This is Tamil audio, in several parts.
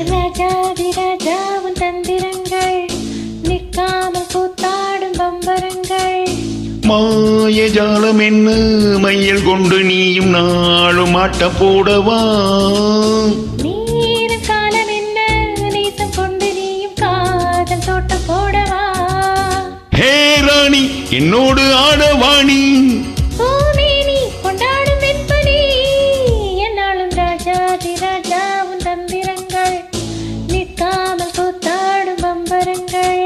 ராஜாதி ராஜாவும் தந்திரங்கள் நிற்காமல் கூத்தாடும் பம்பரங்கள். மாயஜாலம் என்ன மையல் கொண்டு நீயும் நாளும் ஆட்ட போடவா. நீர காலம் என்ன நேசம் கொண்டு நீயும் காதல் தோட்டம் போடவா. ஹே ராணி என்னோடு ஆடவாணி. பூமேனி கொண்டாடும் வெண்பனி என்னாலும் ராஜாதி ராஜாவும் தந்திரங்கள் நிற்காமல் கூத்தாடும் பம்பரங்கள்.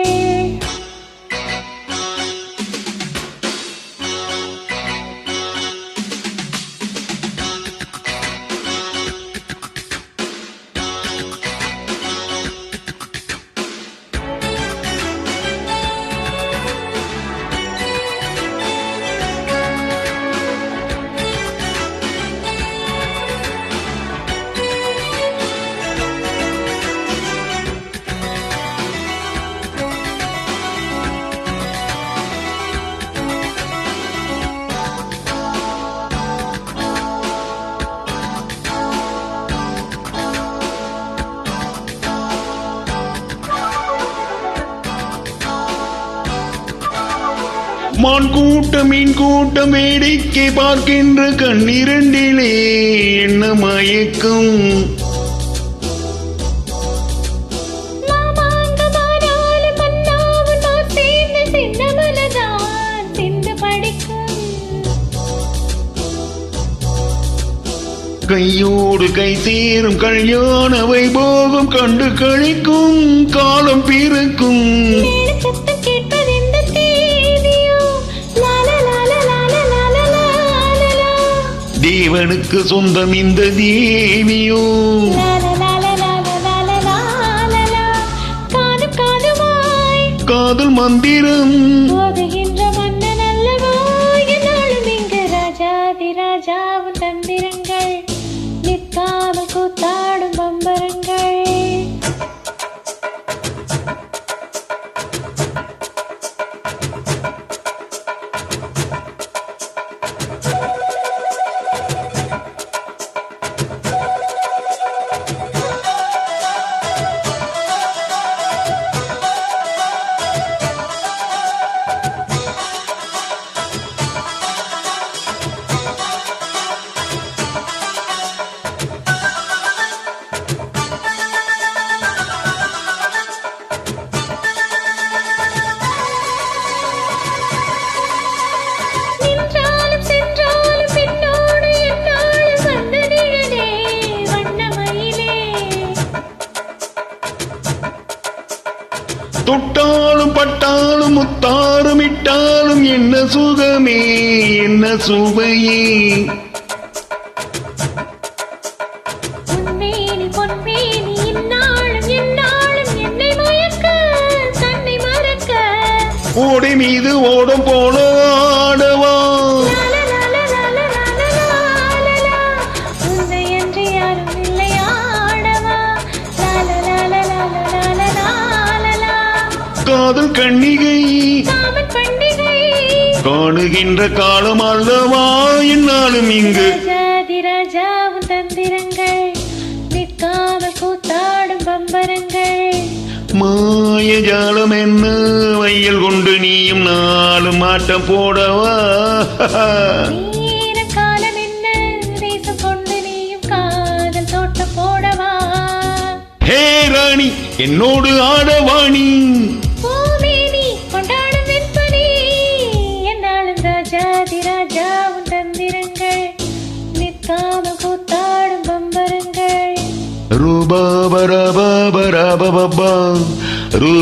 மான் கூட்டம் மீன் கூட்டம் வேடிக்கை பார்க்கின்ற கண்ணிரண்டிலே என்ன மயக்கம். கையோடு கை சேரும் கல்யாண வைபோகம் கண்டு கழிக்கும் காலம் பிறக்கும். தேவனுக்கு சொந்தம் இந்த தேவியோ. காதல் மந்திரம் போதுகின்ற மன்னன் அல்லவா என்னாலும் இங்கு ராஜாதி ராஜாவும் தந்திரங்கள் நிற்காமல் கூத்தாடும் பம்பரங்கள். தொட்டாலும் பட்டாலும் முத்தாரும் இட்டாலும் என்ன சுகமே என்ன சுவையே. பொன்மேனி பொன்மேனி இந்நாளும் எந்நாளும் என்னை மயக்க தன்னை மறக்க. ஓடை மீது ஓடம் போல ஆடவா. உன்னையன்றி யாரும் இல்லை ஆடவா. காதல் கண்ணிகை காமன் பண்டிகை காணுகின்ற காலம் அல்லவா என்னாலும் இங்கு. ராஜாதி ராஜாவும் தந்திரங்கள் நிற்காமல் கூத்தாடும் பம்பரங்கள். மாயஜாலம் என்ன வையல் கொண்டு நீயும் நாளும் ஆட்டம் போடவா. நீர காலம் என்ன நேசம் கொண்டு நீயும் காதல் தோட்டம் போடவா. ஹே ராணி என்னோடு ஆடவாணி. பூமேனி கொண்டாடும் வெண்பனி என்னாலும் ராஜாதி ராஜாவும் தந்திரங்கள் நிற்காமல் கூத்தாடும் பம்பரங்கள். ரூபா பரபா பரபா ரூ